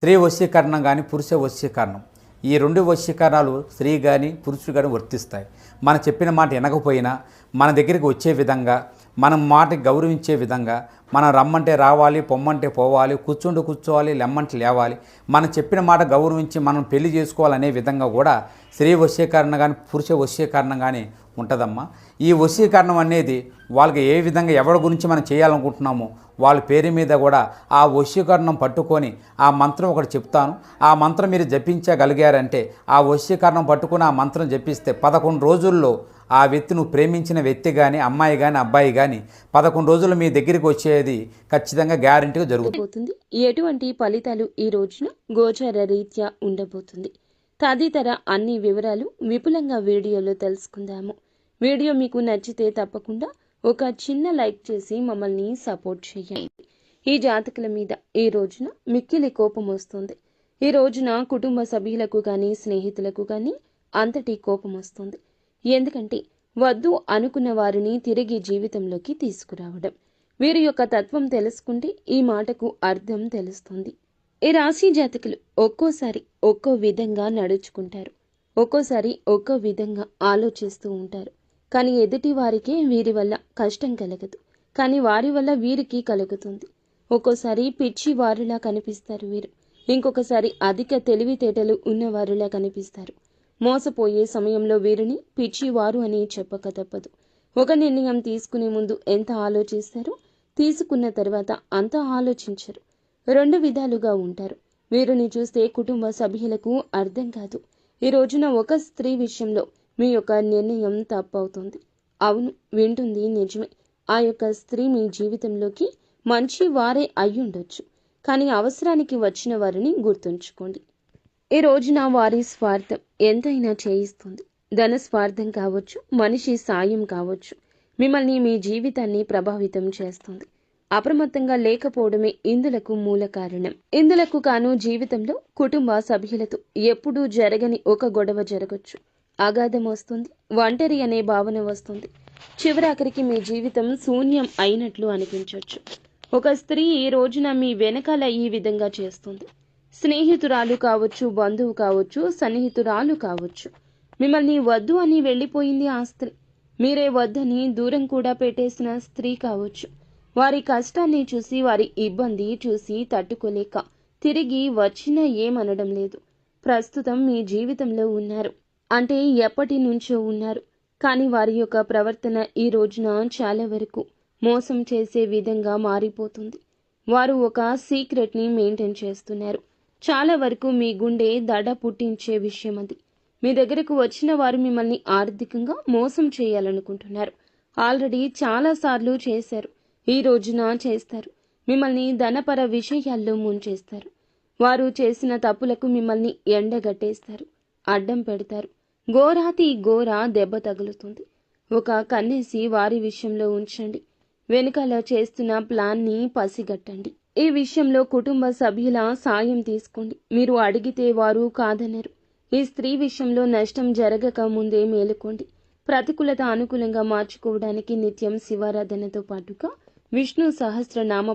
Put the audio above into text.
స్త్రీ వశీకరణం కానీ పురుష వశీకరణం, ఈ రెండు వశీకరణాలు స్త్రీ కానీ పురుషుడు కానీ వర్తిస్తాయి. మనం చెప్పిన మాట వినకపోయినా మన దగ్గరికి వచ్చే విధంగా, మనం మాటకి గౌరవించే విధంగా, మనం రమ్మంటే రావాలి, పొమ్మంటే పోవాలి, కూర్చుంటూ కూర్చోవాలి, లెమ్మంటే లేవాలి, మనం చెప్పిన మాట గౌరవించి మనం పెళ్లి చేసుకోవాలనే విధంగా కూడా స్త్రీ వశీకరణ కానీ పురుష వశీకరణం కానీ ఉంటుందమ్మా. ఈ వశీకరణం అనేది వాళ్ళకి ఏ విధంగా ఎవరి గురించి మనం చేయాలనుకుంటున్నామో వాళ్ళ పేరు మీద కూడా ఆ వశీకరణం పట్టుకొని ఆ మంత్రం ఒకటి చెప్తాను. ఆ మంత్రం మీరు జపించగలిగారంటే, ఆ వశీకరణం పట్టుకొని ఆ మంత్రం జపిస్తే 11 రోజుల్లో ఆ వ్యక్తి, నువ్వు ప్రేమించిన వ్యక్తి కానీ, అమ్మాయి కానీ, అబ్బాయి కానీ 11 రోజులు మీ దగ్గరికి వచ్చేది ఖచ్చితంగా గ్యారెంటీగా జరుగుతుంది. ఎటువంటి ఫలితాలు ఈ రోజున గోచార రీత్యా ఉండబోతుంది, తదితర అన్ని వివరాలు విపులంగా వీడియోలో తెలుసుకుందాము. వీడియో మీకు నచ్చితే తప్పకుండా ఒక చిన్న లైక్ చేసి మమ్మల్ని సపోర్ట్ చేయండి. ఈ జాతకుల మీద ఈ రోజున మిక్కిలి కోపం వస్తుంది. ఈ రోజున కుటుంబ సభ్యులకు కానీ స్నేహితులకు కానీ అంతటి కోపం వస్తుంది. ఎందుకంటే వద్దు అనుకున్న వారిని తిరిగి జీవితంలోకి తీసుకురావడం. వీరి యొక్క తత్వం తెలుసుకుంటే ఈ మాటకు అర్థం తెలుస్తుంది. ఈ రాశి జాతకులు ఒక్కోసారి ఒక్కో విధంగా నడుచుకుంటారు, ఒక్కోసారి ఒక్కో విధంగా ఆలోచిస్తూ ఉంటారు. కానీ ఎదుటి వారికే వీరి వల్ల కష్టం కలగదు, కానీ వారి వల్ల వీరికి కలుగుతుంది. ఒక్కోసారి పిచ్చి వారిలా కనిపిస్తారు వీరు, ఇంకొకసారి అధిక తెలివితేటలు ఉన్నవారిలా కనిపిస్తారు. మోసపోయే సమయంలో వీరిని పిచ్చివారు అని చెప్పక తప్పదు. ఒక నిర్ణయం తీసుకునే ముందు ఎంత ఆలోచిస్తారో తీసుకున్న తర్వాత అంత ఆలోచించరు. 2 విధాలుగా ఉంటారు. వీరిని చూస్తే కుటుంబ సభ్యులకు అర్థం కాదు. ఈ రోజున ఒక స్త్రీ విషయంలో మీ యొక్క నిర్ణయం తప్పవుతుంది. అవును, వింటుంది నిజమే. ఆ యొక్క స్త్రీ మీ జీవితంలోకి మంచి వారే అయ్యుండొచ్చు, కానీ అవసరానికి వచ్చిన వారిని గుర్తుంచుకోండి. ఈ రోజున వారి స్వార్థం ఎంతైనా చేయిస్తుంది. ధన స్వార్థం కావచ్చు, మనిషి సాయం కావచ్చు, మిమ్మల్ని మీ జీవితాన్ని ప్రభావితం చేస్తుంది. అప్రమత్తంగా లేకపోవడమే ఇందులకు మూల కారణం. ఇందులకు కాను జీవితంలో కుటుంబ సభ్యులతో ఎప్పుడూ జరగని ఒక గొడవ జరగచ్చు. అగాధం వస్తుంది, ఒంటరి అనే భావన వస్తుంది. చివరాఖరికి మీ జీవితం శూన్యం అయినట్లు అనిపించవచ్చు. ఒక స్త్రీ ఈ రోజున మీ వెనకాల ఈ విధంగా చేస్తుంది. స్నేహితురాలు కావచ్చు, బంధువు కావచ్చు, సన్నిహితురాలు కావచ్చు. మిమ్మల్ని వద్దు అని వెళ్ళిపోయింది ఆ స్త్రీ. మీరే వద్దని దూరం కూడా పెట్టేసిన స్త్రీ కావచ్చు. వారి కష్టాన్ని చూసి, వారి ఇబ్బంది చూసి తట్టుకోలేక తిరిగి వచ్చినా ఏమనడం లేదు. ప్రస్తుతం మీ జీవితంలో ఉన్నారు అంటే ఎప్పటి నుంచో ఉన్నారు, కానీ వారి యొక్క ప్రవర్తన ఈ రోజున చాలా వరకు మోసం చేసే విధంగా మారిపోతుంది. వారు ఒక సీక్రెట్ని మెయింటైన్ చేస్తున్నారు. చాలా వరకు మీ గుండె దడ పుట్టించే విషయం అది. మీ దగ్గరకు వచ్చిన వారు మిమ్మల్ని ఆర్థికంగా మోసం చేయాలనుకుంటున్నారు. ఆల్రెడీ చాలాసార్లు చేశారు, ఈ రోజున చేస్తారు. మిమ్మల్ని ధనపర విషయాల్లో ముంచేస్తారు. వారు చేసిన తప్పులకు మిమ్మల్ని ఎండగట్టేస్తారు, అడ్డం పెడతారు. ఘోరాతి ఘోర దెబ్బ తగులుతుంది. ఒక కన్నేసి వారి విషయంలో ఉంచండి. వెనుకాల చేస్తున్న ప్లాన్ని పసిగట్టండి. ఈ విషయంలో కుటుంబ సభ్యుల సాయం తీసుకోండి. మీరు అడిగితే వారు కాదనరు. ఈ స్త్రీ విషయంలో నష్టం జరగక ముందే మేలుకోండి. ప్రతికూలత అనుకూలంగా మార్చుకోవడానికి నిత్యం శివారాధనతో పాటుగా విష్ణు సహస్రనామ